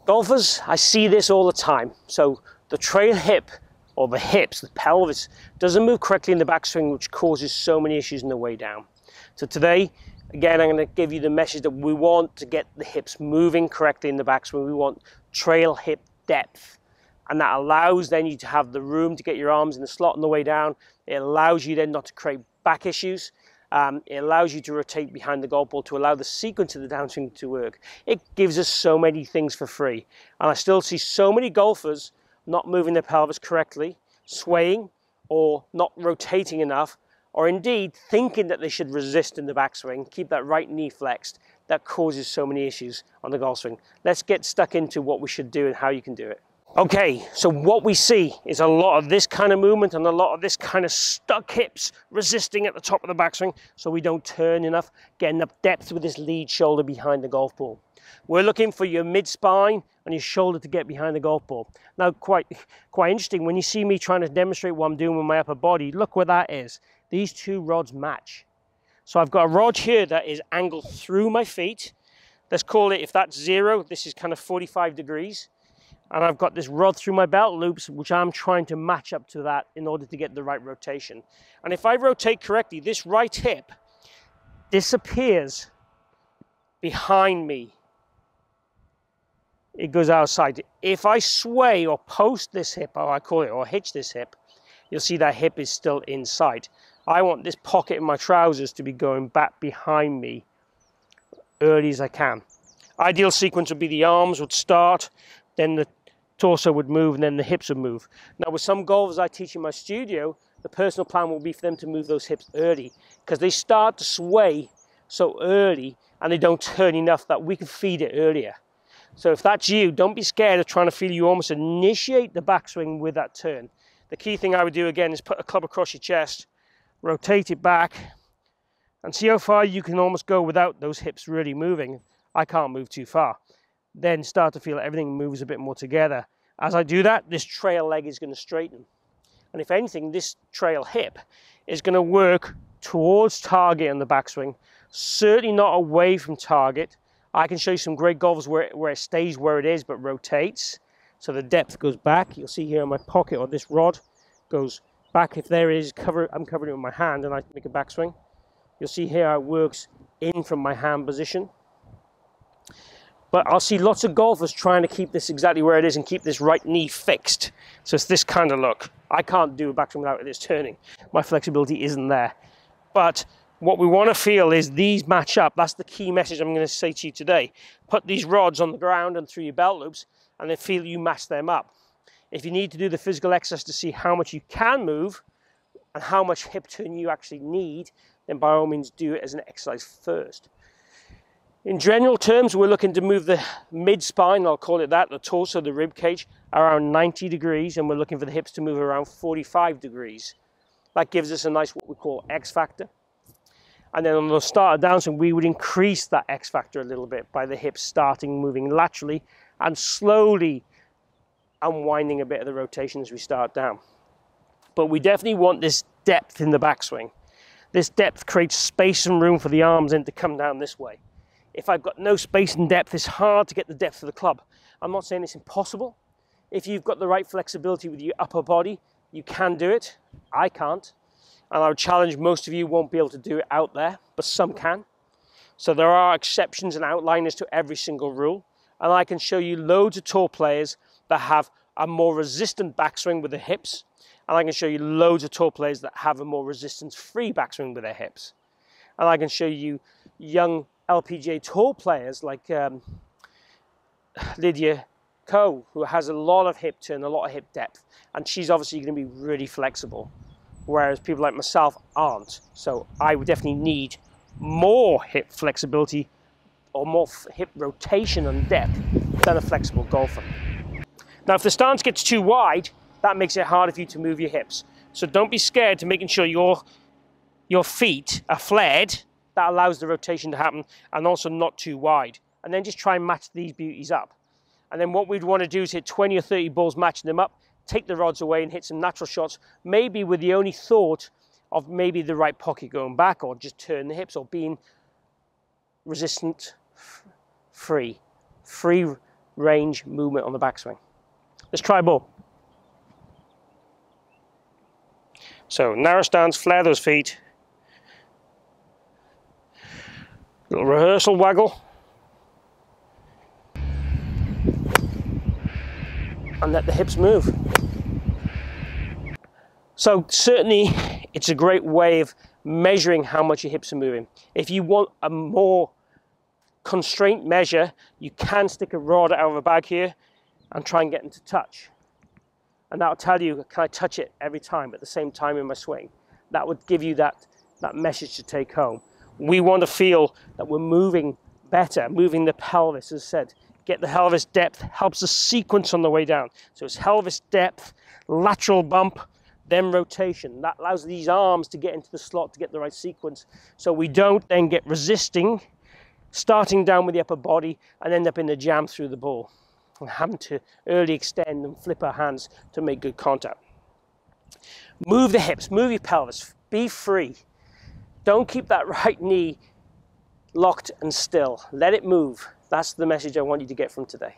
Golfers, I see this all the time. So the trail hip, or the hips, the pelvis, doesn't move correctly in the backswing, which causes so many issues in the way down. So today, again, I'm going to give you the message that we want to get the hips moving correctly in the backswing. We want trail hip depth. And that allows then you to have the room to get your arms in the slot on the way down. It allows you then not to create back issues. It allows you to rotate behind the golf ball to allow the sequence of the downswing to work. It gives us so many things for free. And I still see so many golfers not moving their pelvis correctly, swaying, or not rotating enough, or indeed thinking that they should resist in the backswing, keep that right knee flexed. That causes so many issues on the golf swing. Let's get stuck into what we should do and how you can do it. Okay, so what we see is a lot of this kind of movement and a lot of this kind of stuck hips resisting at the top of the backswing so we don't turn enough, get enough depth with this lead shoulder behind the golf ball. We're looking for your mid-spine and your shoulder to get behind the golf ball. Now, quite interesting, when you see me trying to demonstrate what I'm doing with my upper body, look where that is. These two rods match. So I've got a rod here that is angled through my feet. Let's call it, if that's 0, this is kind of 45 degrees. And I've got this rod through my belt loops, which I'm trying to match up to that in order to get the right rotation. And if I rotate correctly, this right hip disappears behind me. It goes outside. If I sway or post this hip, or I call it, or hitch this hip, you'll see that hip is still inside. I want this pocket in my trousers to be going back behind me early as I can. Ideal sequence would be the arms would start, then the torso would move, and then the hips would move. Now, with some golfers I teach in my studio, the personal plan will be for them to move those hips early because they start to sway so early and they don't turn enough that we can feed it earlier. So if that's you, don't be scared of trying to feel you almost initiate the backswing with that turn. The key thing I would do again is put a club across your chest, rotate it back, and see how far you can almost go without those hips really moving. I can't move too far. Then start to feel that everything moves a bit more together. As I do that, this trail leg is going to straighten. And if anything, this trail hip is going to work towards target on the backswing, certainly not away from target. I can show you some great golfers where it stays where it is but rotates. So the depth goes back. You'll see here in my pocket, or this rod goes back. If there is cover, I'm covering it with my hand and I make a backswing. You'll see here how it works in from my hand position. But I'll see lots of golfers trying to keep this exactly where it is and keep this right knee fixed. So it's this kind of look. I can't do a backswing without this turning. My flexibility isn't there. But what we want to feel is these match up. That's the key message I'm going to say to you today. Put these rods on the ground and through your belt loops and then feel you match them up. If you need to do the physical exercise to see how much you can move and how much hip turn you actually need, then by all means do it as an exercise first. In general terms, we're looking to move the mid-spine, I'll call it that, the torso, the rib cage, around 90 degrees, and we're looking for the hips to move around 45 degrees. That gives us a nice, what we call X factor. And then on the start of downswing, we would increase that X factor a little bit by the hips starting moving laterally and slowly unwinding a bit of the rotation as we start down. But we definitely want this depth in the backswing. This depth creates space and room for the arms in to come down this way. If I've got no space and depth, it's hard to get the depth of the club. I'm not saying it's impossible. If you've got the right flexibility with your upper body, you can do it. I can't. And I would challenge most of you won't be able to do it out there, but some can. So there are exceptions and outliners to every single rule. And I can show you loads of tour players that have a more resistant backswing with the hips. And I can show you loads of tour players that have a more resistance-free backswing with their hips. And I can show you young LPGA tour players like Lydia Ko, who has a lot of hip turn, a lot of hip depth, and she's obviously going to be really flexible, whereas people like myself aren't. So I would definitely need more hip flexibility or more hip rotation and depth than a flexible golfer. Now, if the stance gets too wide, that makes it harder for you to move your hips. So don't be scared to making sure your feet are flared. That allows the rotation to happen, and also not too wide. And then just try and match these beauties up. And then what we'd want to do is hit 20 or 30 balls matching them up, take the rods away and hit some natural shots, maybe with the only thought of maybe the right pocket going back, or just turn the hips, or being resistant free range, movement on the backswing. Let's try ball. So narrow stance, flare those feet. Little rehearsal waggle. And let the hips move. So certainly it's a great way of measuring how much your hips are moving. If you want a more constraint measure, you can stick a rod out of a bag here and try and get them to touch. And that'll tell you, can I touch it every time at the same time in my swing? That would give you that message to take home. We want to feel that we're moving better, moving the pelvis, as I said. Get the pelvis depth, helps the sequence on the way down. So it's pelvis depth, lateral bump, then rotation. That allows these arms to get into the slot to get the right sequence. So we don't then get resisting, starting down with the upper body and end up in the jam through the ball and having to early extend and flip our hands to make good contact. Move the hips, move your pelvis, be free. Don't keep that right knee locked and still. Let it move. That's the message I want you to get from today.